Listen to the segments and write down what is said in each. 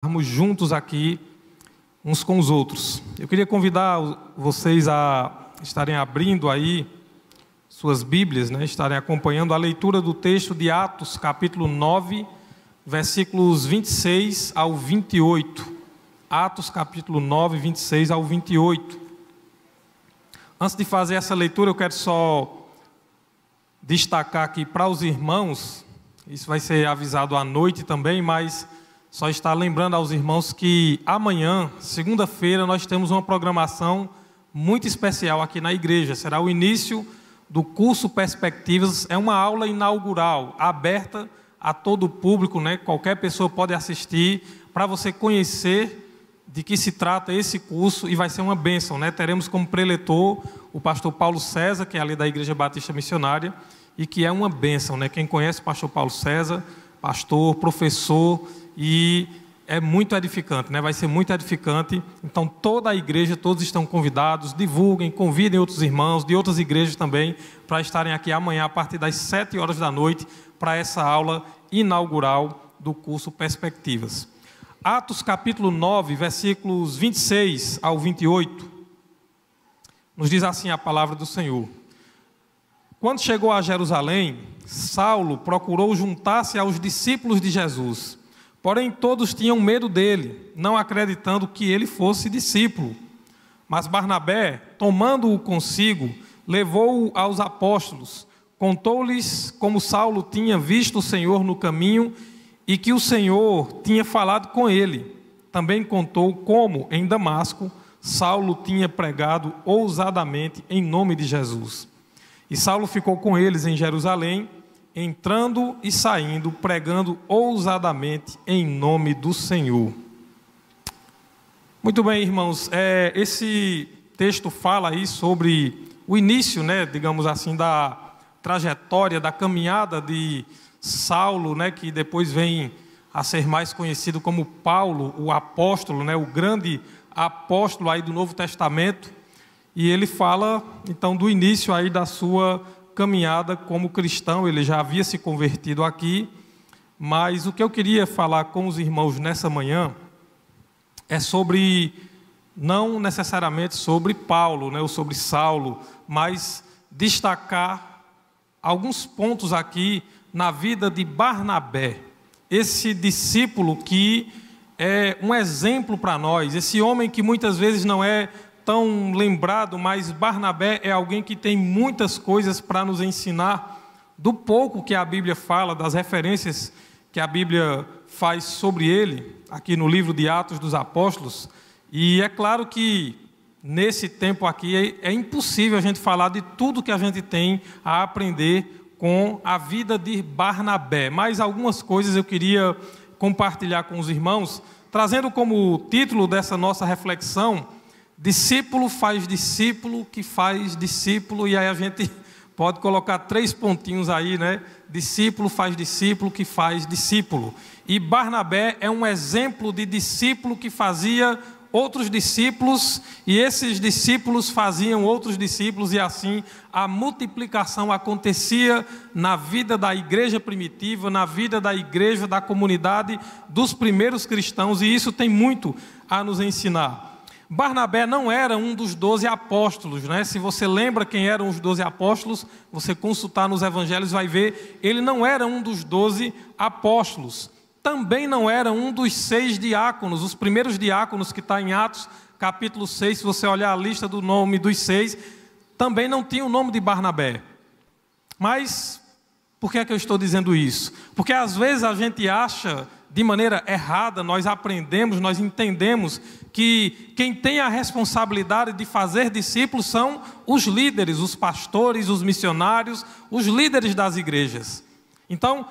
Estarmos juntos aqui, uns com os outros. Eu queria convidar vocês a estarem abrindo aí suas Bíblias, estarem acompanhando a leitura do texto de Atos, capítulo 9, versículos 26 ao 28. Atos, capítulo 9, 26 ao 28. Antes de fazer essa leitura, eu quero só destacar aqui para os irmãos, isso vai ser avisado à noite também, mas só estar lembrando aos irmãos que amanhã, segunda-feira, nós temos uma programação muito especial aqui na igreja. Será o início do curso Perspectivas. É uma aula inaugural, aberta a todo o público, Qualquer pessoa pode assistir, para você conhecer de que se trata esse curso, e vai ser uma bênção, Teremos como preletor o pastor Paulo César, que é ali da Igreja Batista Missionária, e que é uma bênção, Quem conhece o pastor Paulo César, pastor, professor, e é muito edificante, Vai ser muito edificante. Então toda a igreja, todos estão convidados, divulguem, convidem outros irmãos de outras igrejas também, para estarem aqui amanhã a partir das 7 horas da noite, para essa aula inaugural do curso Perspectivas. Atos capítulo 9, versículos 26 ao 28, nos diz assim a palavra do Senhor. Quando chegou a Jerusalém, Saulo procurou juntar-se aos discípulos de Jesus. Porém, todos tinham medo dele, não acreditando que ele fosse discípulo. Mas Barnabé, tomando-o consigo, levou-o aos apóstolos, contou-lhes como Saulo tinha visto o Senhor no caminho e que o Senhor tinha falado com ele. Também contou como, em Damasco, Saulo tinha pregado ousadamente em nome de Jesus. E Saulo ficou com eles em Jerusalém, entrando e saindo, pregando ousadamente em nome do Senhor. Muito bem, irmãos, esse texto fala aí sobre o início, digamos assim, da trajetória, da caminhada de Saulo, que depois vem a ser mais conhecido como Paulo, o apóstolo, o grande apóstolo aí do Novo Testamento. E ele fala, então, do início aí da sua caminhada como cristão. Ele já havia se convertido aqui, mas o que eu queria falar com os irmãos nessa manhã é sobre, não necessariamente sobre Paulo, ou sobre Saulo, mas destacar alguns pontos aqui na vida de Barnabé, esse discípulo que é um exemplo para nós, esse homem que muitas vezes não é tão lembrado, mas Barnabé é alguém que tem muitas coisas para nos ensinar, do pouco que a Bíblia fala, das referências que a Bíblia faz sobre ele, aqui no livro de Atos dos Apóstolos. E é claro que nesse tempo aqui é impossível a gente falar de tudo que a gente tem a aprender com a vida de Barnabé, mas algumas coisas eu queria compartilhar com os irmãos, trazendo como título dessa nossa reflexão: discípulo faz discípulo que faz discípulo. E aí a gente pode colocar 3 pontinhos aí, Discípulo faz discípulo que faz discípulo. E Barnabé é um exemplo de discípulo que fazia outros discípulos, e esses discípulos faziam outros discípulos, e assim a multiplicação acontecia na vida da igreja primitiva, na vida da igreja, da comunidade dos primeiros cristãos, e isso tem muito a nos ensinar. Barnabé não era um dos 12 apóstolos, Se você lembra quem eram os 12 apóstolos, você consultar nos evangelhos vai ver, ele não era um dos 12 apóstolos. Também não era um dos 6 diáconos, os primeiros diáconos que está em Atos, capítulo 6, se você olhar a lista do nome dos 6, também não tinha o nome de Barnabé. Mas, por que é que eu estou dizendo isso? Porque às vezes a gente acha, de maneira errada, nós aprendemos, nós entendemos que quem tem a responsabilidade de fazer discípulos são os líderes, os pastores, os missionários, os líderes das igrejas. Então,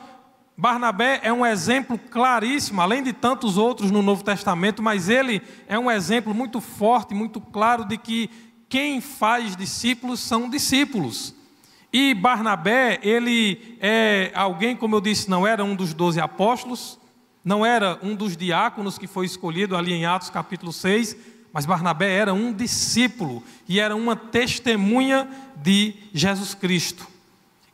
Barnabé é um exemplo claríssimo, além de tantos outros no Novo Testamento, mas ele é um exemplo muito forte, muito claro de que quem faz discípulos são discípulos. E Barnabé, ele é alguém, como eu disse, não era um dos 12 apóstolos, não era um dos diáconos que foi escolhido ali em Atos capítulo 6, mas Barnabé era um discípulo e era uma testemunha de Jesus Cristo.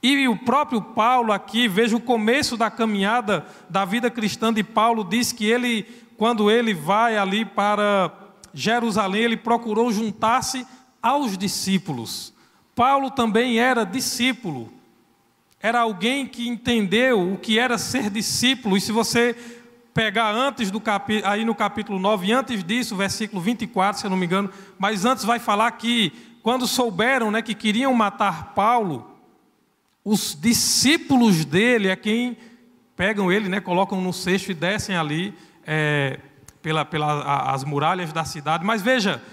E o próprio Paulo aqui, veja o começo da caminhada da vida cristã de Paulo, diz que ele quando ele vai ali para Jerusalém, ele procurou juntar-se aos discípulos. Paulo também era discípulo, era alguém que entendeu o que era ser discípulo. E se você pegar antes do capítulo, aí no capítulo 9, antes disso, versículo 24, se eu não me engano, mas antes vai falar que quando souberam, né, que queriam matar Paulo, os discípulos dele é quem pegam ele, né, colocam no cesto e descem ali pelas muralhas da cidade. Mas veja,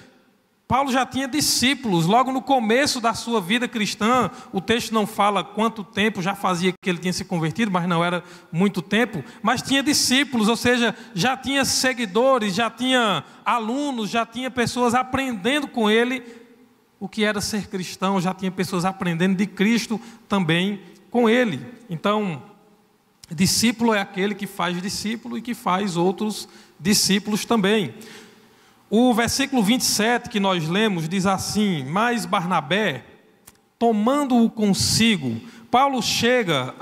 Paulo já tinha discípulos, logo no começo da sua vida cristã. O texto não fala quanto tempo já fazia que ele tinha se convertido, mas não era muito tempo. Mas tinha discípulos, ou seja, já tinha seguidores, já tinha alunos, já tinha pessoas aprendendo com ele o que era ser cristão, já tinha pessoas aprendendo de Cristo também com ele. Então, discípulo é aquele que faz discípulo e que faz outros discípulos também. O versículo 27 que nós lemos diz assim: mas Barnabé, tomando-o consigo, Paulo chega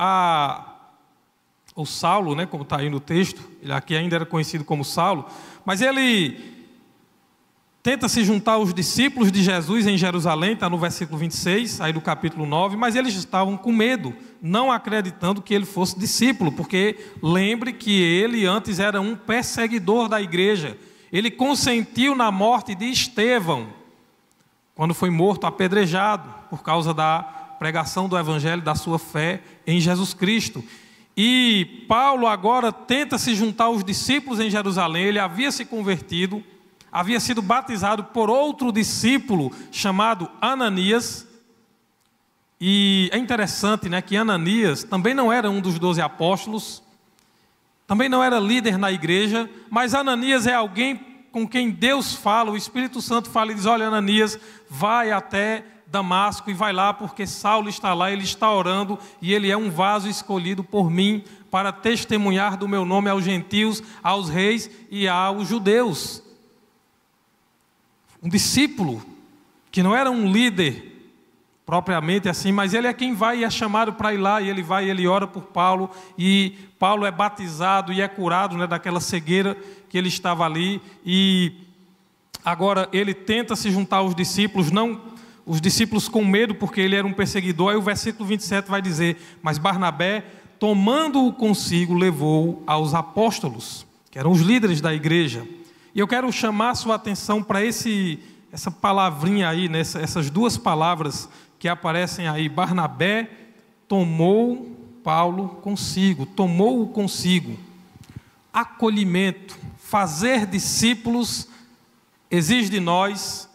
o Saulo, né, como está aí no texto, ele aqui ainda era conhecido como Saulo, mas ele tenta se juntar aos discípulos de Jesus em Jerusalém, está no versículo 26, aí do capítulo 9, mas eles estavam com medo, não acreditando que ele fosse discípulo, porque lembre que ele antes era um perseguidor da igreja. Ele consentiu na morte de Estevão, quando foi morto apedrejado, por causa da pregação do evangelho, da sua fé em Jesus Cristo. E Paulo agora tenta se juntar aos discípulos em Jerusalém. Ele havia se convertido, havia sido batizado por outro discípulo chamado Ananias. E é interessante, né, que Ananias também não era um dos 12 apóstolos, também não era líder na igreja, mas Ananias é alguém com quem Deus fala, o Espírito Santo fala e diz: olha, Ananias, vai até Damasco e vai lá, porque Saulo está lá, ele está orando e ele é um vaso escolhido por mim para testemunhar do meu nome aos gentios, aos reis e aos judeus. Um discípulo que não era um líder propriamente assim, mas ele é quem vai e é chamado para ir lá, e ele vai e ele ora por Paulo, e Paulo é batizado e é curado, né, daquela cegueira que ele estava ali. E agora ele tenta se juntar aos discípulos, não os discípulos com medo, porque ele era um perseguidor. Aí o versículo 27 vai dizer: mas Barnabé, tomando-o consigo, levou aos apóstolos, que eram os líderes da igreja. E eu quero chamar a sua atenção para essa palavrinha aí, né, essas duas palavras que aparecem aí. Barnabé tomou Paulo consigo, tomou-o consigo. Acolhimento, fazer discípulos exige de nós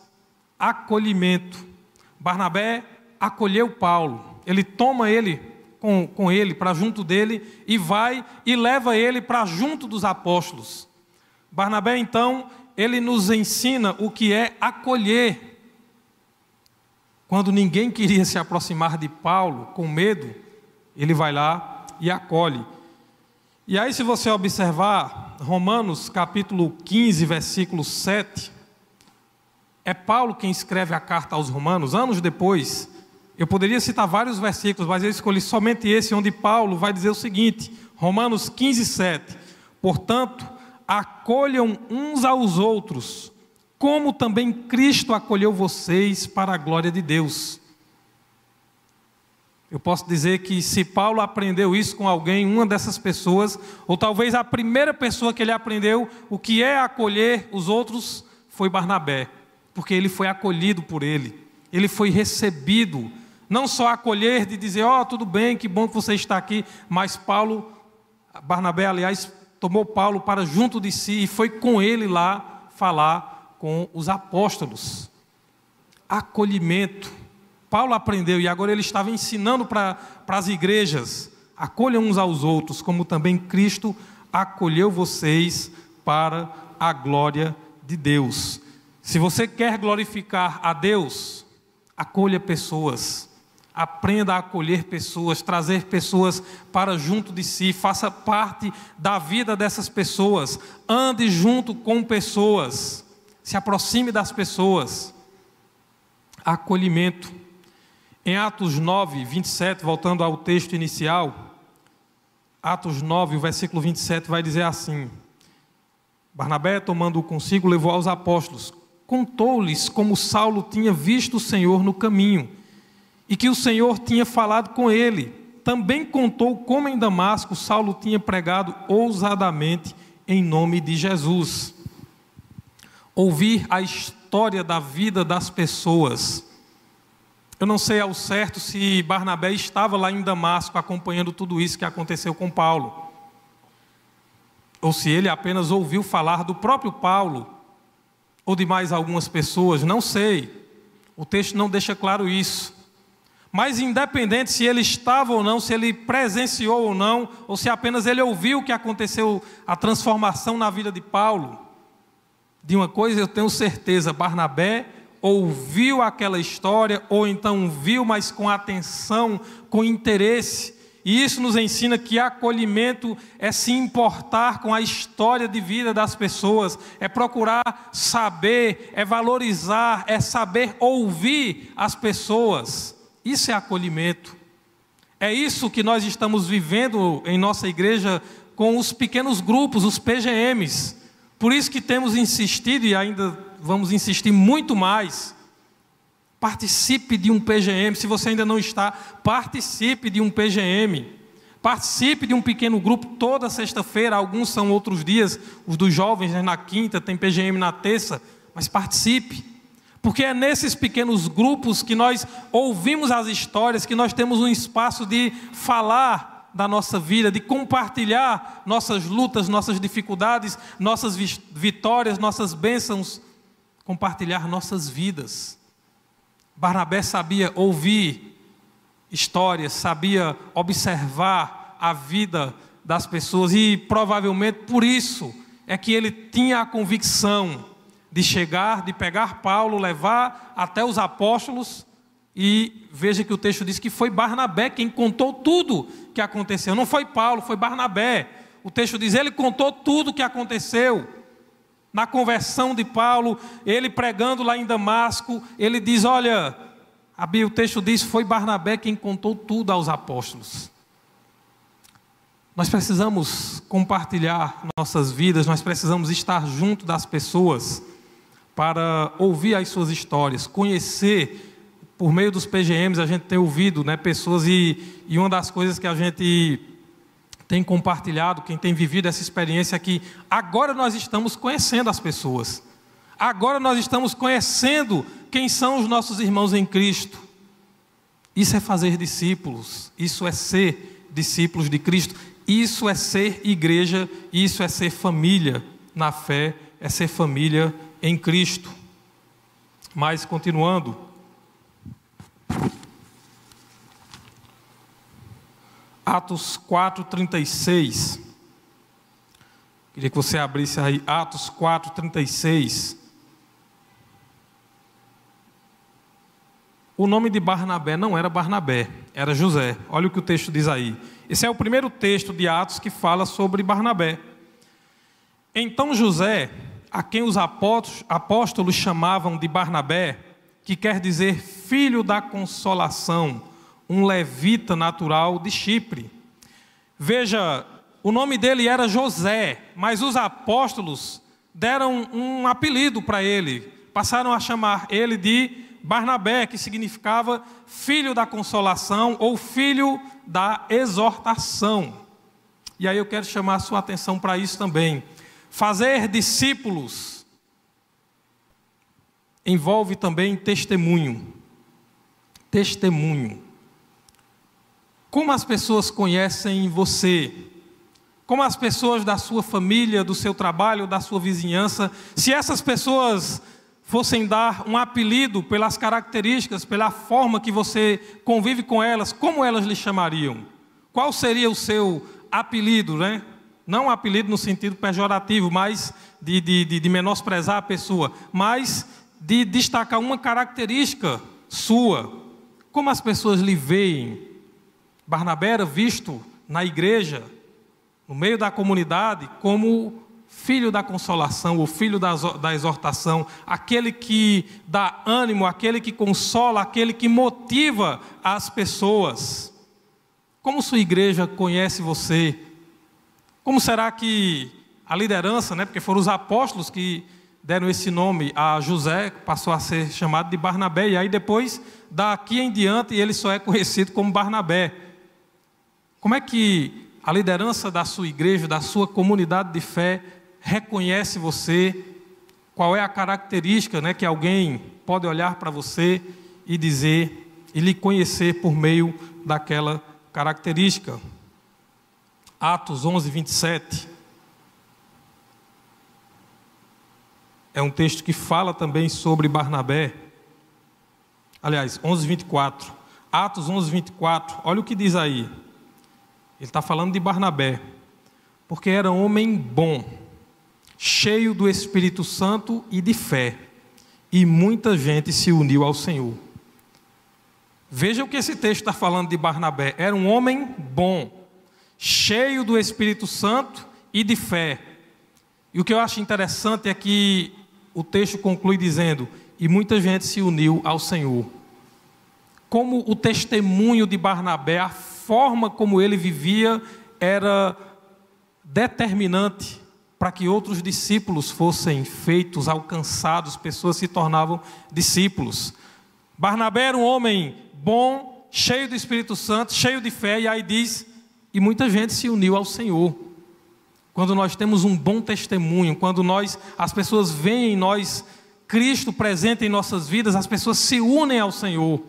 acolhimento. Barnabé acolheu Paulo, ele toma ele com ele para junto dele e vai e leva ele para junto dos apóstolos. Barnabé, então, ele nos ensina o que é acolher. Quando ninguém queria se aproximar de Paulo, com medo, ele vai lá e acolhe. E aí, se você observar Romanos capítulo 15, versículo 7, é Paulo quem escreve a carta aos Romanos. Anos depois, eu poderia citar vários versículos, mas eu escolhi somente esse, onde Paulo vai dizer o seguinte, Romanos 15, 7, portanto, acolham uns aos outros, como também Cristo acolheu vocês para a glória de Deus. Eu posso dizer que se Paulo aprendeu isso com alguém, uma dessas pessoas, ou talvez a primeira pessoa que ele aprendeu o que é acolher os outros, foi Barnabé, porque ele foi acolhido por ele foi recebido, não só acolher de dizer: ó, tudo bem, que bom que você está aqui, mas Barnabé, aliás, tomou Paulo para junto de si e foi com ele lá falar com os apóstolos. Acolhimento. Paulo aprendeu e agora ele estava ensinando para as igrejas: acolham uns aos outros, como também Cristo acolheu vocês para a glória de Deus. Se você quer glorificar a Deus, acolha pessoas, aprenda a acolher pessoas, trazer pessoas para junto de si, faça parte da vida dessas pessoas, ande junto com pessoas, se aproxime das pessoas. Acolhimento. Em Atos 9, 27, voltando ao texto inicial, Atos 9, o versículo 27 vai dizer assim: Barnabé, tomando-o consigo, levou aos apóstolos. Contou-lhes como Saulo tinha visto o Senhor no caminho e que o Senhor tinha falado com ele. Também contou como em Damasco Saulo tinha pregado ousadamente em nome de Jesus. Ouvir a história da vida das pessoas. Eu não sei ao certo se Barnabé estava lá em Damasco acompanhando tudo isso que aconteceu com Paulo, ou se ele apenas ouviu falar do próprio Paulo, ou de mais algumas pessoas, não sei. O texto não deixa claro isso. Mas independente se ele estava ou não, se ele presenciou ou não, ou se apenas ele ouviu o que aconteceu, a transformação na vida de Paulo, de uma coisa eu tenho certeza, Barnabé ouviu aquela história, ou então viu, mas com atenção, com interesse. E isso nos ensina que acolhimento é se importar com a história de vida das pessoas, é procurar saber, é valorizar, é saber ouvir as pessoas. Isso é acolhimento. É isso que nós estamos vivendo em nossa igreja com os pequenos grupos, os PGMs. Por isso que temos insistido e ainda vamos insistir muito mais. Participe de um PGM, se você ainda não está, participe de um PGM, participe de um pequeno grupo toda sexta-feira, alguns são outros dias, os dos jovens na quinta, tem PGM na terça, mas participe, porque é nesses pequenos grupos que nós ouvimos as histórias, que nós temos um espaço de falar da nossa vida, de compartilhar nossas lutas, nossas dificuldades, nossas vitórias, nossas bênçãos, compartilhar nossas vidas. Barnabé sabia ouvir histórias, sabia observar a vida das pessoas e provavelmente por isso é que ele tinha a convicção de chegar, de pegar Paulo, levar até os apóstolos e veja que o texto diz que foi Barnabé quem contou tudo que aconteceu. Não foi Paulo, foi Barnabé. O texto diz, ele contou tudo o que aconteceu. Na conversão de Paulo, ele pregando lá em Damasco, ele diz, olha, o texto diz, foi Barnabé quem contou tudo aos apóstolos. Nós precisamos compartilhar nossas vidas, nós precisamos estar junto das pessoas para ouvir as suas histórias, conhecer, por meio dos PGMs a gente tem ouvido, pessoas e uma das coisas que a gente tem compartilhado, quem tem vivido essa experiência aqui, agora nós estamos conhecendo as pessoas, agora nós estamos conhecendo quem são os nossos irmãos em Cristo. Isso é fazer discípulos, isso é ser discípulos de Cristo, isso é ser igreja, isso é ser família na fé, é ser família em Cristo. Mas continuando, Atos 4:36. Queria que você abrisse aí Atos 4:36. O nome de Barnabé não era Barnabé, era José. Olha o que o texto diz aí. Esse é o primeiro texto de Atos que fala sobre Barnabé. Então José, a quem os apóstolos chamavam de Barnabé, que quer dizer filho da consolação, um levita natural de Chipre. Veja, o nome dele era José, mas os apóstolos deram um apelido para ele. Passaram a chamar ele de Barnabé, que significava filho da consolação ou filho da exortação. E aí eu quero chamar a sua atenção para isso também. Fazer discípulos envolve também testemunho. Testemunho. Como as pessoas conhecem você? Como as pessoas da sua família, do seu trabalho, da sua vizinhança, se essas pessoas fossem dar um apelido pelas características, pela forma que você convive com elas, como elas lhe chamariam? Qual seria o seu apelido, Não um apelido no sentido pejorativo, mas de menosprezar a pessoa, mas de destacar uma característica sua. Como as pessoas lhe veem? Barnabé era visto na igreja, no meio da comunidade, como filho da consolação, o filho da exortação, aquele que dá ânimo, aquele que consola, aquele que motiva as pessoas. Como sua igreja conhece você? Como será que a liderança, né, porque foram os apóstolos que deram esse nome a José, passou a ser chamado de Barnabé, e aí depois, daqui em diante, ele só é conhecido como Barnabé. Como é que a liderança da sua igreja, da sua comunidade de fé, reconhece você? Qual é a característica, né, que alguém pode olhar para você e dizer, e lhe conhecer por meio daquela característica? Atos 11, 27. É um texto que fala também sobre Barnabé. Aliás, 11, 24. Atos 11, 24. Olha o que diz aí. Ele está falando de Barnabé. Porque era homem bom, cheio do Espírito Santo e de fé. E muita gente se uniu ao Senhor. Veja o que esse texto está falando de Barnabé. Era um homem bom, cheio do Espírito Santo e de fé. E o que eu acho interessante é que o texto conclui dizendo, e muita gente se uniu ao Senhor. Como o testemunho de Barnabé, a forma como ele vivia, era determinante para que outros discípulos fossem feitos, alcançados, pessoas se tornavam discípulos. Barnabé era um homem bom, cheio do Espírito Santo, cheio de fé, e aí diz, e muita gente se uniu ao Senhor. Quando nós temos um bom testemunho, quando as pessoas veem em nós Cristo presente em nossas vidas, as pessoas se unem ao Senhor.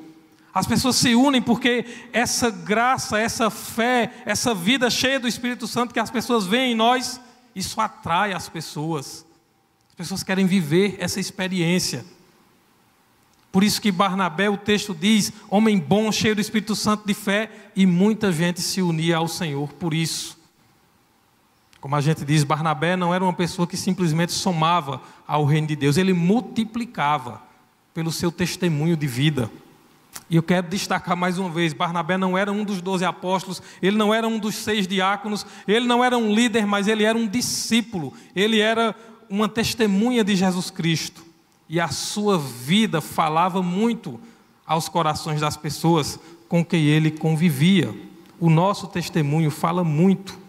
As pessoas se unem porque essa graça, essa fé, essa vida cheia do Espírito Santo que as pessoas veem em nós, isso atrai as pessoas. As pessoas querem viver essa experiência. Por isso que Barnabé, o texto diz, homem bom, cheio do Espírito Santo de fé, e muita gente se unia ao Senhor por isso. Como a gente diz, Barnabé não era uma pessoa que simplesmente somava ao reino de Deus, ele multiplicava pelo seu testemunho de vida. E eu quero destacar mais uma vez, Barnabé não era um dos 12 apóstolos, ele não era um dos 6 diáconos, ele não era um líder, mas ele era um discípulo, ele era uma testemunha de Jesus Cristo. E a sua vida falava muito aos corações das pessoas com quem ele convivia. O nosso testemunho fala muito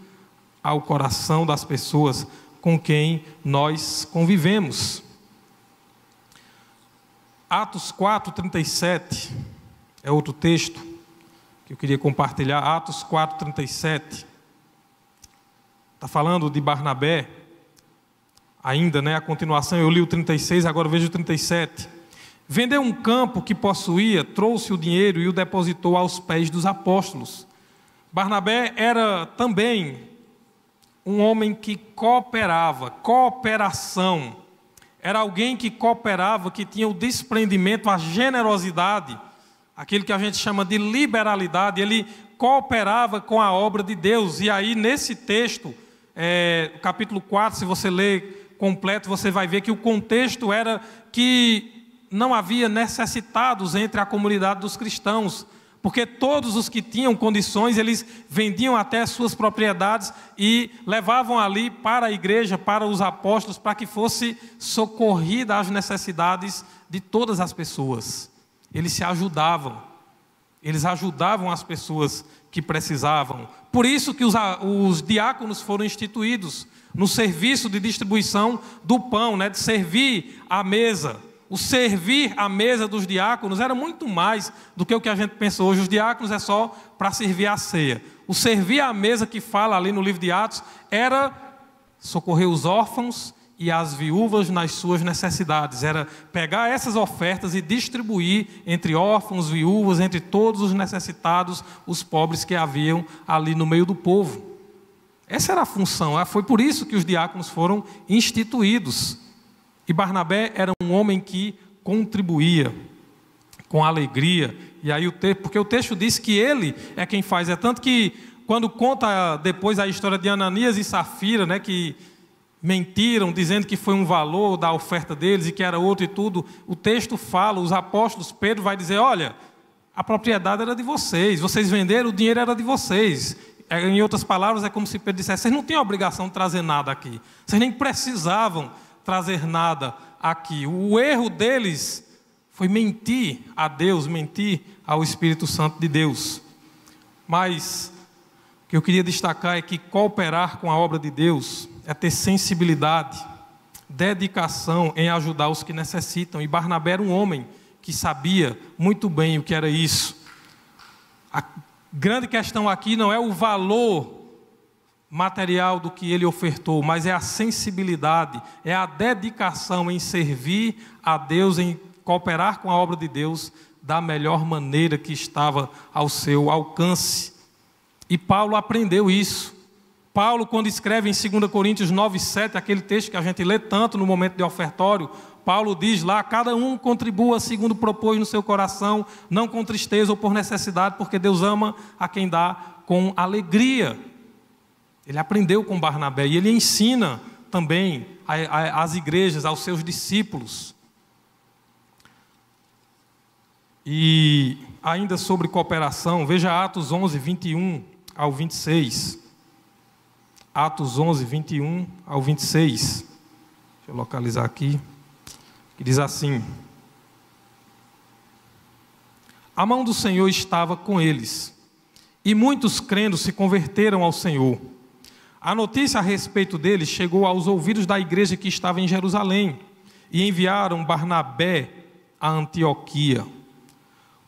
ao coração das pessoas com quem nós convivemos. Atos 4, 37 é outro texto que eu queria compartilhar. Atos 4, 37 está falando de Barnabé ainda, né? A continuação, eu li o 36, agora vejo o 37. Vendeu um campo que possuía, trouxe o dinheiro e o depositou aos pés dos apóstolos. Barnabé era também um homem que cooperava, cooperação. Era alguém que cooperava, que tinha o desprendimento, a generosidade, aquilo que a gente chama de liberalidade. Ele cooperava com a obra de Deus. E aí, nesse texto, capítulo 4, se você ler completo, você vai ver que o contexto era que não havia necessitados entre a comunidade dos cristãos, porque todos os que tinham condições, eles vendiam até suas propriedades e levavam ali para a igreja, para os apóstolos, para que fosse socorrida as necessidades de todas as pessoas. Eles se ajudavam, eles ajudavam as pessoas que precisavam. Por isso que os diáconos foram instituídos no serviço de distribuição do pão, né, de servir à mesa. O servir à mesa dos diáconos era muito mais do que o que a gente pensa hoje. Os diáconos é só para servir a ceia. O servir à mesa que fala ali no livro de Atos era socorrer os órfãos e as viúvas nas suas necessidades. Era pegar essas ofertas e distribuir entre órfãos, viúvas, entre todos os necessitados, os pobres que haviam ali no meio do povo. Essa era a função. Foi por isso que os diáconos foram instituídos. E Barnabé era um homem que contribuía com alegria. E aí porque o texto diz que ele é quem faz. É tanto que quando conta depois a história de Ananias e Safira, né, que mentiram dizendo que foi um valor da oferta deles e que era outro e tudo, o texto fala, os apóstolos, Pedro vai dizer, olha, a propriedade era de vocês, vocês venderam, o dinheiro era de vocês. Em outras palavras, é como se Pedro dissesse, vocês não tinham obrigação de trazer nada aqui, vocês nem precisavam trazer nada aqui. O erro deles foi mentir a Deus, mentir ao Espírito Santo de Deus. Mas o que eu queria destacar é que cooperar com a obra de Deus é ter sensibilidade, dedicação em ajudar os que necessitam. E Barnabé era um homem que sabia muito bem o que era isso. A grande questão aqui não é o valor material do que ele ofertou, mas é a sensibilidade, é a dedicação em servir a Deus, em cooperar com a obra de Deus da melhor maneira que estava ao seu alcance. E Paulo aprendeu isso. Paulo, quando escreve em 2 Coríntios 9:7, aquele texto que a gente lê tanto no momento de ofertório, Paulo diz lá: cada um contribua segundo propôs no seu coração, não com tristeza ou por necessidade, porque Deus ama a quem dá com alegria. Ele aprendeu com Barnabé e ele ensina também às igrejas, aos seus discípulos. E ainda sobre cooperação, veja Atos 11, 21 ao 26. Atos 11, 21 ao 26. Deixa eu localizar aqui. Que diz assim: a mão do Senhor estava com eles, e muitos crendo se converteram ao Senhor. A notícia a respeito deles chegou aos ouvidos da igreja que estava em Jerusalém, e enviaram Barnabé a Antioquia.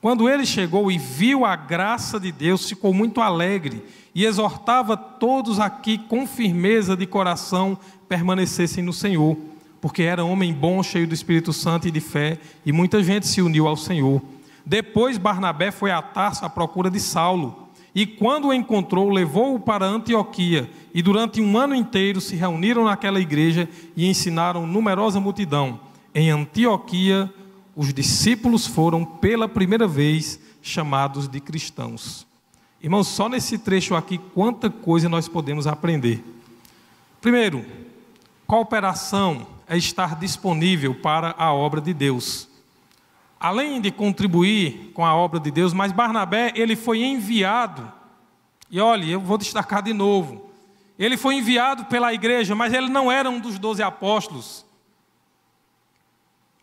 Quando ele chegou e viu a graça de Deus, ficou muito alegre e exortava todos aqui com firmeza de coração permanecessem no Senhor, porque era homem bom, cheio do Espírito Santo e de fé, e muita gente se uniu ao Senhor. Depois Barnabé foi a Tarso à procura de Saulo, e quando o encontrou, levou-o para Antioquia, e durante 1 ano inteiro se reuniram naquela igreja e ensinaram numerosa multidão. Em Antioquia, os discípulos foram pela primeira vez chamados de cristãos. Irmãos, só nesse trecho aqui, quanta coisa nós podemos aprender. Primeiro, cooperação é estar disponível para a obra de Deus. Além de contribuir com a obra de Deus, mas Barnabé, ele foi enviado. E olha, eu vou destacar de novo. Ele foi enviado pela igreja, mas ele não era um dos 12 apóstolos.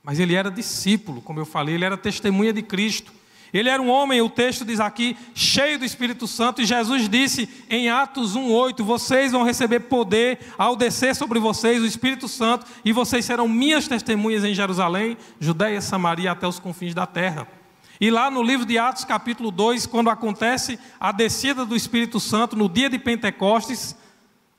Mas ele era discípulo, como eu falei, ele era testemunha de Cristo. Ele era um homem, o texto diz aqui, cheio do Espírito Santo, e Jesus disse em Atos 1:8, vocês vão receber poder ao descer sobre vocês o Espírito Santo, e vocês serão minhas testemunhas em Jerusalém, Judeia, Samaria, até os confins da terra. E lá no livro de Atos, capítulo 2, quando acontece a descida do Espírito Santo, no dia de Pentecostes,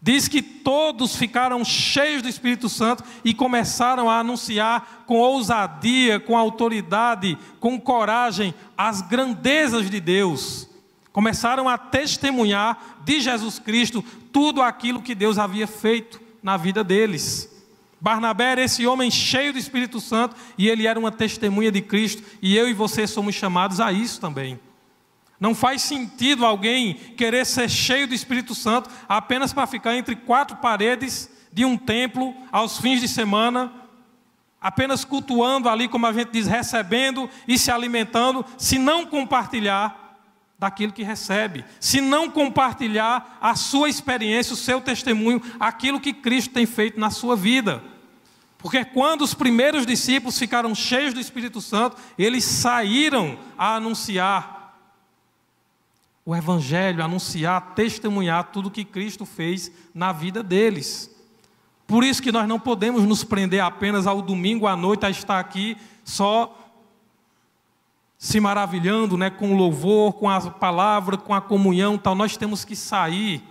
diz que todos ficaram cheios do Espírito Santo e começaram a anunciar com ousadia, com autoridade, com coragem, as grandezas de Deus. Começaram a testemunhar de Jesus Cristo tudo aquilo que Deus havia feito na vida deles. Barnabé era esse homem cheio do Espírito Santo e ele era uma testemunha de Cristo, e eu e você somos chamados a isso também. Não faz sentido alguém querer ser cheio do Espírito Santo apenas para ficar entre 4 paredes de um templo aos fins de semana, apenas cultuando ali, como a gente diz, recebendo e se alimentando, se não compartilhar daquilo que recebe, se não compartilhar a sua experiência, o seu testemunho, aquilo que Cristo tem feito na sua vida. Porque quando os primeiros discípulos ficaram cheios do Espírito Santo, eles saíram a anunciar o Evangelho, anunciar, testemunhar tudo que Cristo fez na vida deles. Por isso que nós não podemos nos prender apenas ao domingo à noite, a estar aqui só se maravilhando, né, com o louvor, com a palavra, com a comunhão, tal. Nós temos que sair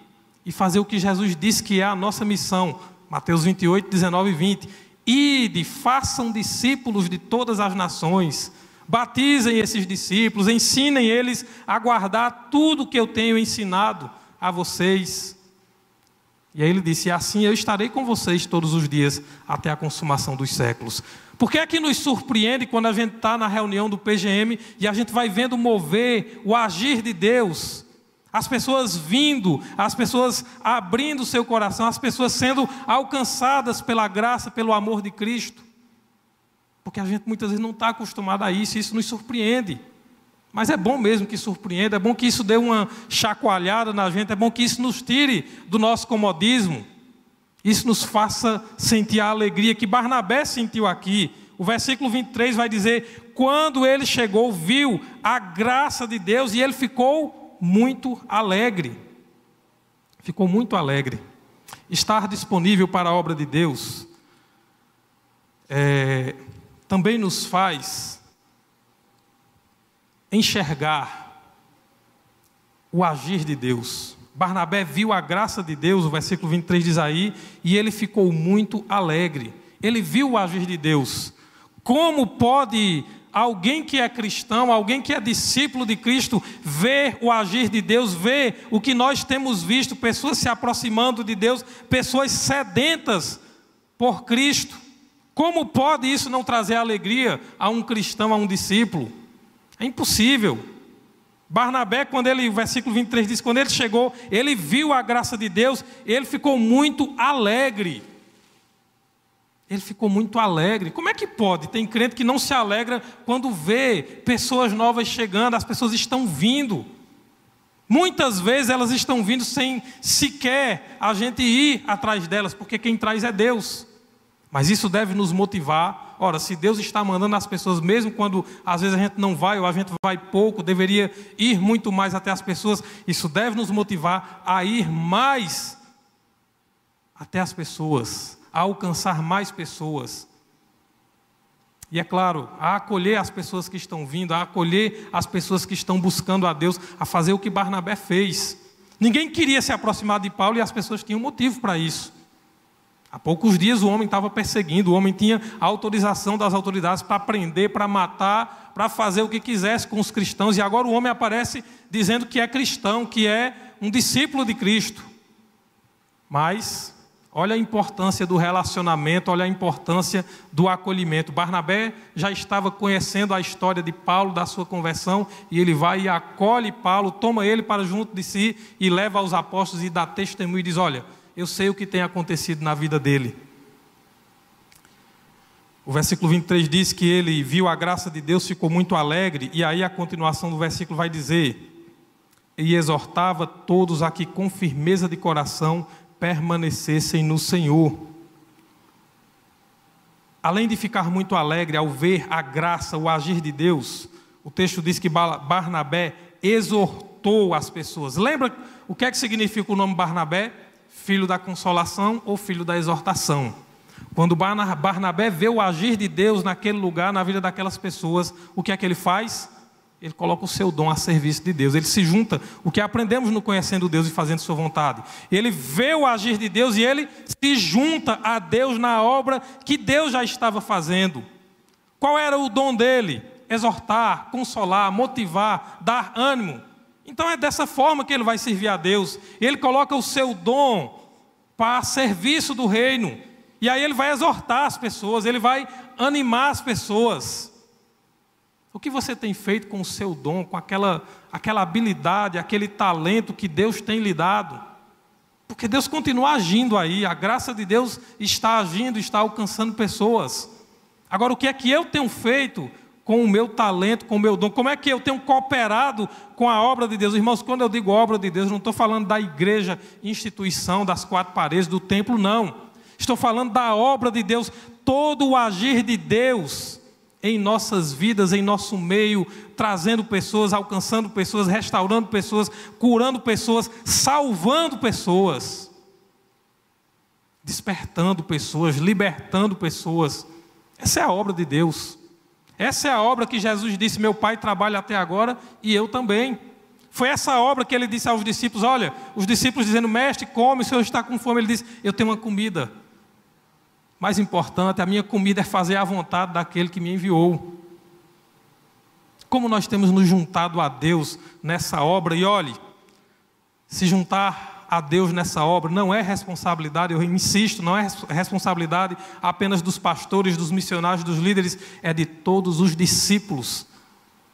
e fazer o que Jesus disse que é a nossa missão. Mateus 28, 19 e 20. Ide, façam discípulos de todas as nações, batizem esses discípulos, ensinem eles a guardar tudo que eu tenho ensinado a vocês. E aí ele disse, assim eu estarei com vocês todos os dias, até a consumação dos séculos. Por que é que nos surpreende quando a gente está na reunião do PGM e a gente vai vendo mover o agir de Deus? As pessoas vindo, as pessoas abrindo o seu coração, as pessoas sendo alcançadas pela graça, pelo amor de Cristo. Porque a gente muitas vezes não está acostumado a isso, e isso nos surpreende. Mas é bom mesmo que surpreenda, é bom que isso dê uma chacoalhada na gente, é bom que isso nos tire do nosso comodismo. Isso nos faça sentir a alegria que Barnabé sentiu aqui. O versículo 23 vai dizer, quando ele chegou, viu a graça de Deus e ele ficou muito alegre. Ficou muito alegre. estar disponível para a obra de Deus, também nos faz enxergar o agir de Deus. Barnabé viu a graça de Deus, o versículo 23 diz aí, e ele ficou muito alegre. Ele viu o agir de Deus. Como pode alguém que é cristão, alguém que é discípulo de Cristo, ver o agir de Deus, ver o que nós temos visto, pessoas se aproximando de Deus, pessoas sedentas por Cristo? Como pode isso não trazer alegria a um cristão, a um discípulo? É impossível. Barnabé, o versículo 23 diz, quando ele chegou, ele viu a graça de Deus, ele ficou muito alegre. Ele ficou muito alegre. Como é que pode? Tem crente que não se alegra quando vê pessoas novas chegando, as pessoas estão vindo. Muitas vezes elas estão vindo sem sequer a gente ir atrás delas, porque quem traz é Deus. Mas isso deve nos motivar. Ora, se Deus está mandando as pessoas, mesmo quando às vezes a gente não vai, ou a gente vai pouco, deveria ir muito mais até as pessoas, isso deve nos motivar a ir mais até as pessoas, a alcançar mais pessoas. E é claro, a acolher as pessoas que estão vindo, a acolher as pessoas que estão buscando a Deus, a fazer o que Barnabé fez. Ninguém queria se aproximar de Paulo e as pessoas tinham motivo para isso. Há poucos dias o homem estava perseguindo, o homem tinha a autorização das autoridades para prender, para matar, para fazer o que quisesse com os cristãos. E agora o homem aparece dizendo que é cristão, que é um discípulo de Cristo. Mas olha a importância do relacionamento, olha a importância do acolhimento. Barnabé já estava conhecendo a história de Paulo, da sua conversão, e ele vai e acolhe Paulo, toma ele para junto de si e leva aos apóstolos e dá testemunho e diz, olha, eu sei o que tem acontecido na vida dele. O versículo 23 diz que ele viu a graça de Deus, ficou muito alegre, e aí a continuação do versículo vai dizer, e exortava todos a que com firmeza de coração permanecessem no Senhor. Além de ficar muito alegre ao ver a graça, o agir de Deus, o texto diz que Barnabé exortou as pessoas. Lembra o que é que significa o nome Barnabé? Filho da consolação ou filho da exortação. Quando Barnabé vê o agir de Deus naquele lugar, na vida daquelas pessoas, o que é que ele faz? Ele coloca o seu dom a serviço de Deus. Ele se junta, o que aprendemos no conhecendo Deus e fazendo sua vontade. Ele vê o agir de Deus e ele se junta a Deus na obra que Deus já estava fazendo. Qual era o dom dele? Exortar, consolar, motivar, dar ânimo. Então é dessa forma que ele vai servir a Deus. Ele coloca o seu dom para serviço do reino. E aí ele vai exortar as pessoas, ele vai animar as pessoas. O que você tem feito com o seu dom, com aquela habilidade, aquele talento que Deus tem lhe dado? Porque Deus continua agindo aí, a graça de Deus está agindo, está alcançando pessoas. Agora, o que é que eu tenho feito com o meu talento, com o meu dom? Como é que eu tenho cooperado com a obra de Deus? Irmãos, quando eu digo obra de Deus, não estou falando da igreja, instituição, das quatro paredes, do templo, não. Estou falando da obra de Deus, todo o agir de Deus em nossas vidas, em nosso meio, trazendo pessoas, alcançando pessoas, restaurando pessoas, curando pessoas, salvando pessoas, despertando pessoas, libertando pessoas. Essa é a obra de Deus. Essa é a obra que Jesus disse, meu Pai trabalha até agora e eu também. Foi essa obra que ele disse aos discípulos, olha, os discípulos dizendo, mestre, come, o Senhor está com fome. Ele disse, eu tenho uma comida. Mais importante, a minha comida é fazer a vontade daquele que me enviou. Como nós temos nos juntado a Deus nessa obra, e olhe, se juntar a Deus nessa obra não é responsabilidade, eu insisto, não é responsabilidade apenas dos pastores, dos missionários, dos líderes, é de todos os discípulos,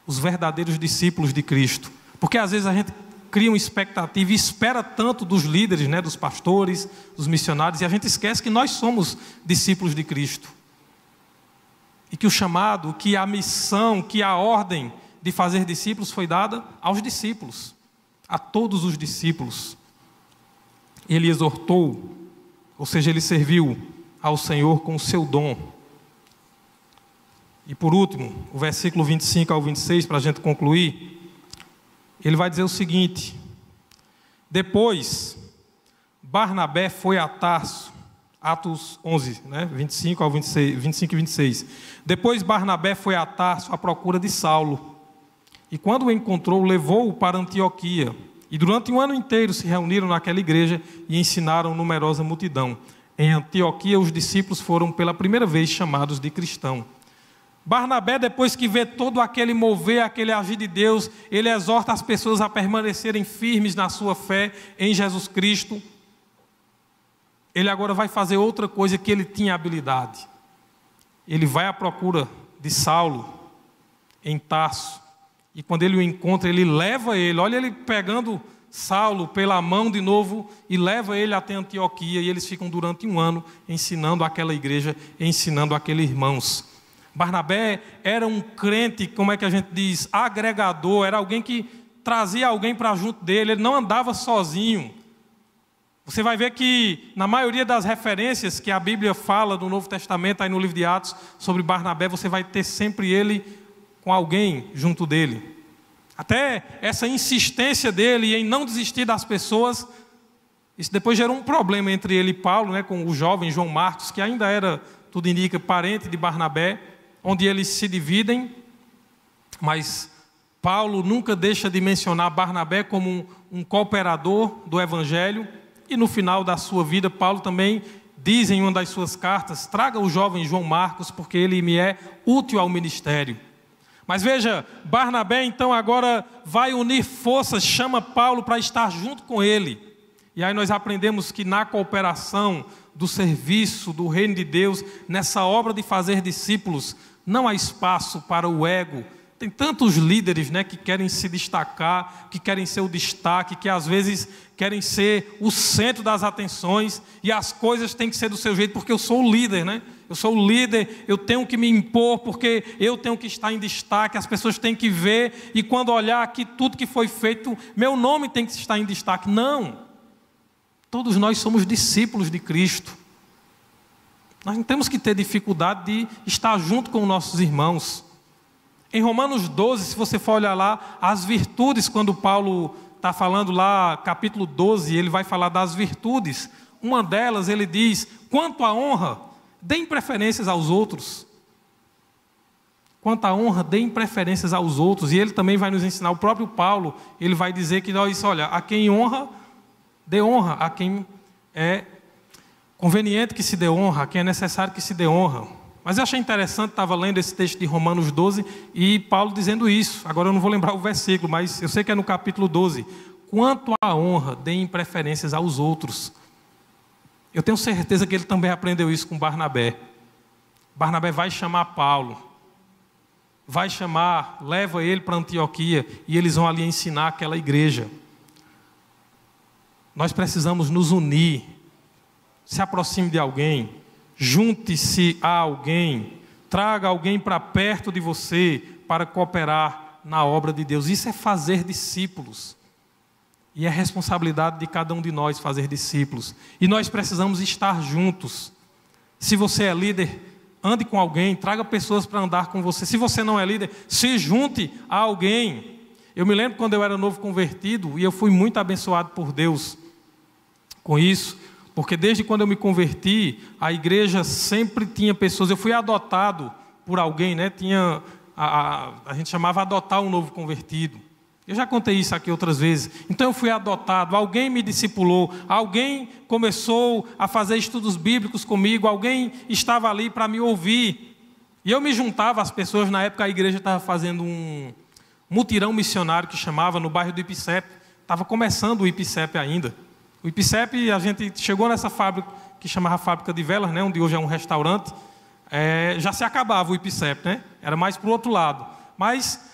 os verdadeiros discípulos de Cristo. Porque às vezes a gente cria uma expectativa e espera tanto dos líderes, né, dos pastores, dos missionários, e a gente esquece que nós somos discípulos de Cristo. E que o chamado, que a missão, que a ordem de fazer discípulos foi dada aos discípulos, a todos os discípulos. Ele exortou, ou seja, ele serviu ao Senhor com o seu dom. E por último, o versículo 25 ao 26, para a gente concluir, ele vai dizer o seguinte: depois, Barnabé foi a Tarso, Atos 11, né? 25 ao 26, 25 e 26. Depois Barnabé foi a Tarso à procura de Saulo. E quando o encontrou, levou-o para Antioquia. E durante um ano inteiro se reuniram naquela igreja e ensinaram numerosa multidão. Em Antioquia, os discípulos foram pela primeira vez chamados de cristão. Barnabé, depois que vê todo aquele mover, aquele agir de Deus, ele exorta as pessoas a permanecerem firmes na sua fé em Jesus Cristo. Ele agora vai fazer outra coisa que ele tinha habilidade. Ele vai à procura de Saulo em Tarso. E quando ele o encontra, ele leva ele. Olha ele pegando Saulo pela mão de novo e leva ele até Antioquia. E eles ficam durante um ano ensinando aquela igreja, ensinando aqueles irmãos. Barnabé era um crente, como é que a gente diz, agregador. Era alguém que trazia alguém para junto dele. Ele não andava sozinho. Você vai ver que na maioria das referências que a Bíblia fala do Novo Testamento, aí no livro de Atos, sobre Barnabé, você vai ter sempre ele com alguém junto dele. Até essa insistência dele em não desistir das pessoas, isso depois gerou um problema entre ele e Paulo, né, com o jovem João Marcos, que ainda era, tudo indica, parente de Barnabé, onde eles se dividem, mas Paulo nunca deixa de mencionar Barnabé como um cooperador do Evangelho. E no final da sua vida, Paulo também diz em uma das suas cartas: traga o jovem João Marcos, porque ele me é útil ao ministério. Mas veja, Barnabé então agora vai unir forças, chama Paulo para estar junto com ele. E aí nós aprendemos que na cooperação do serviço do reino de Deus, nessa obra de fazer discípulos, não há espaço para o ego. Tem tantos líderes, né, que querem se destacar, que querem ser o destaque, que às vezes querem ser o centro das atenções, e as coisas têm que ser do seu jeito, porque eu sou o líder, né? Eu sou o líder, eu tenho que me impor, porque eu tenho que estar em destaque, as pessoas têm que ver, e quando olhar aqui tudo que foi feito, meu nome tem que estar em destaque. Não! Todos nós somos discípulos de Cristo. Nós não temos que ter dificuldade de estar junto com nossos irmãos. Em Romanos 12, se você for olhar lá, as virtudes, quando Paulo está falando lá, capítulo 12, ele vai falar das virtudes. Uma delas, ele diz: quanto à honra, deem preferências aos outros. Quanto à honra, deem preferências aos outros. E ele também vai nos ensinar, o próprio Paulo, ele vai dizer que nós, olha, a quem honra, dê honra. A quem é conveniente que se dê honra, a quem é necessário que se dê honra. Mas eu achei interessante, estava lendo esse texto de Romanos 12, e Paulo dizendo isso. Agora eu não vou lembrar o versículo, mas eu sei que é no capítulo 12. Quanto à honra, deem preferências aos outros. Eu tenho certeza que ele também aprendeu isso com Barnabé. Barnabé vai chamar Paulo, vai chamar, leva ele para Antioquia, e eles vão ali ensinar aquela igreja. Nós precisamos nos unir. Se aproxime de alguém. Junte-se a alguém, traga alguém para perto de você para cooperar na obra de Deus. Isso é fazer discípulos. E é responsabilidade de cada um de nós fazer discípulos. E nós precisamos estar juntos. Se você é líder, ande com alguém, traga pessoas para andar com você. Se você não é líder, se junte a alguém. Eu me lembro quando eu era novo convertido, e eu fui muito abençoado por Deus com isso. Porque desde quando eu me converti, a igreja sempre tinha pessoas. Eu fui adotado por alguém, né? A gente chamava adotar um novo convertido. Eu já contei isso aqui outras vezes. Então eu fui adotado, alguém me discipulou, alguém começou a fazer estudos bíblicos comigo, alguém estava ali para me ouvir. E eu me juntava às pessoas. Na época a igreja estava fazendo um mutirão missionário que chamava, no bairro do Ipicep. Estava começando o Ipicep ainda. O Ipicep, a gente chegou nessa fábrica que chamava Fábrica de Velas, né, onde hoje é um restaurante. Já se acabava o Ipicep, né? Era mais para o outro lado. Mas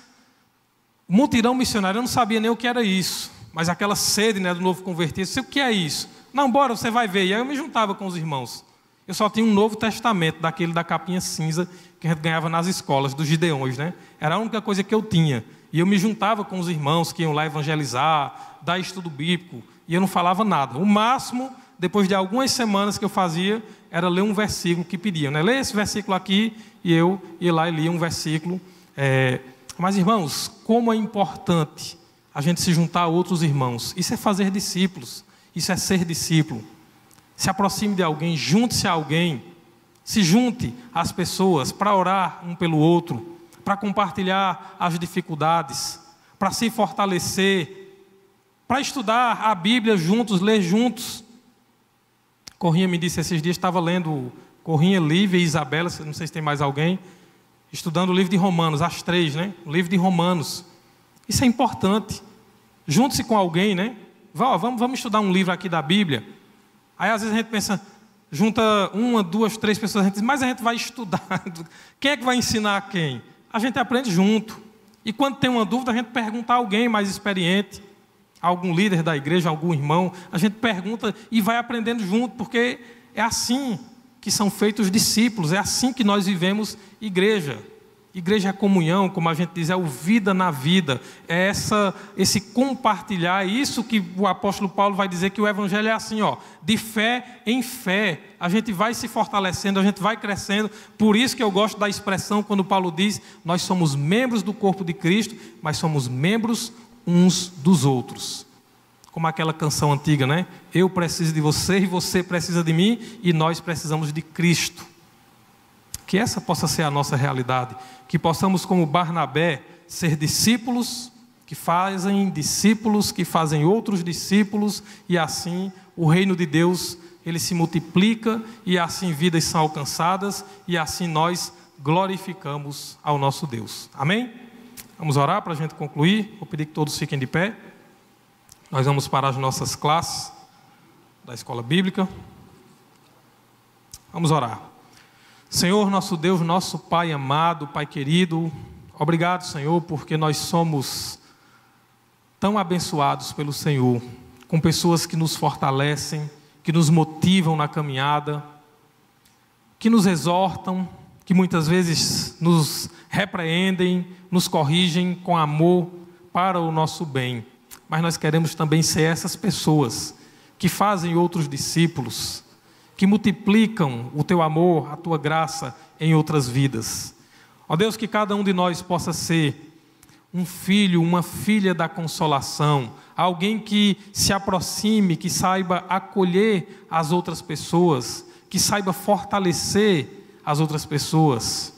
o mutirão missionário, eu não sabia nem o que era isso. Mas aquela sede, né, do novo convertido, eu disse: o que é isso? Não, bora, você vai ver. E aí eu me juntava com os irmãos. Eu só tinha um Novo Testamento, daquele da capinha cinza, que a gente ganhava nas escolas, dos Gideões, né? Era a única coisa que eu tinha. E eu me juntava com os irmãos que iam lá evangelizar, dar estudo bíblico. E eu não falava nada. O máximo, depois de algumas semanas que eu fazia, era ler um versículo que pediam, né? Lê esse versículo aqui, e eu ia lá e lia um versículo. Mas, irmãos, como é importante a gente se juntar a outros irmãos. Isso é fazer discípulos. Isso é ser discípulo. Se aproxime de alguém, junte-se a alguém. Se junte às pessoas para orar um pelo outro, para compartilhar as dificuldades, para se fortalecer, para estudar a Bíblia juntos, ler juntos. Corrinha me disse esses dias, estava lendo, Corrinha, Lívia e Isabela, não sei se tem mais alguém, estudando o livro de Romanos, as três, né? O livro de Romanos. Isso é importante. Junte-se com alguém, né? Vamos estudar um livro aqui da Bíblia. Aí às vezes a gente pensa, junta uma, duas, três pessoas, a gente diz, mas a gente vai estudar. Quem é que vai ensinar a quem? A gente aprende junto. E quando tem uma dúvida, a gente pergunta a alguém mais experiente, algum líder da igreja, algum irmão, a gente pergunta e vai aprendendo junto, porque é assim que são feitos os discípulos, é assim que nós vivemos igreja. Igreja é comunhão, como a gente diz, é o vida na vida, é esse compartilhar, isso que o apóstolo Paulo vai dizer que o evangelho é assim, de fé em fé, a gente vai se fortalecendo, a gente vai crescendo, por isso que eu gosto da expressão quando Paulo diz, nós somos membros do corpo de Cristo, mas somos membros uns dos outros, como aquela canção antiga, né? Eu preciso de você e você precisa de mim e nós precisamos de Cristo. Que essa possa ser a nossa realidade, que possamos como Barnabé ser discípulos, que fazem outros discípulos, e assim o reino de Deus, ele se multiplica, e assim vidas são alcançadas, e assim nós glorificamos ao nosso Deus. Amém? Vamos orar para a gente concluir, vou pedir que todos fiquem de pé, nós vamos para as nossas classes da escola bíblica, vamos orar. Senhor, nosso Deus, nosso Pai amado, Pai querido, obrigado, Senhor, porque nós somos tão abençoados pelo Senhor, com pessoas que nos fortalecem, que nos motivam na caminhada, que nos exortam, que muitas vezes nos repreendem, nos corrigem com amor para o nosso bem. Mas nós queremos também ser essas pessoas que fazem outros discípulos, que multiplicam o teu amor, a tua graça em outras vidas. Ó Deus, que cada um de nós possa ser um filho, uma filha da consolação, alguém que se aproxime, que saiba acolher as outras pessoas, que saiba fortalecer as outras pessoas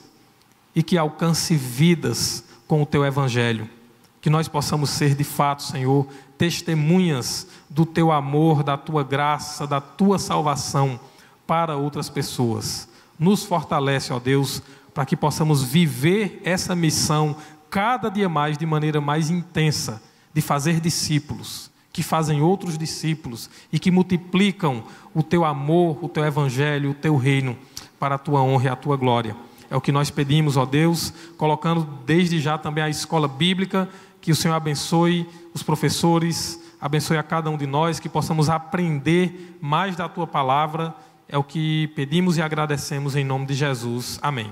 e que alcance vidas com o teu evangelho. Que nós possamos ser de fato, Senhor, testemunhas do teu amor, da tua graça, da tua salvação para outras pessoas. Nos fortalece, ó Deus, para que possamos viver essa missão cada dia mais, de maneira mais intensa, de fazer discípulos, que fazem outros discípulos e que multiplicam o teu amor, o teu evangelho, o teu reino, para a tua honra e a tua glória. É o que nós pedimos, ó Deus, colocando desde já também a escola bíblica, que o Senhor abençoe os professores, abençoe a cada um de nós, que possamos aprender mais da tua palavra. É o que pedimos e agradecemos em nome de Jesus. Amém.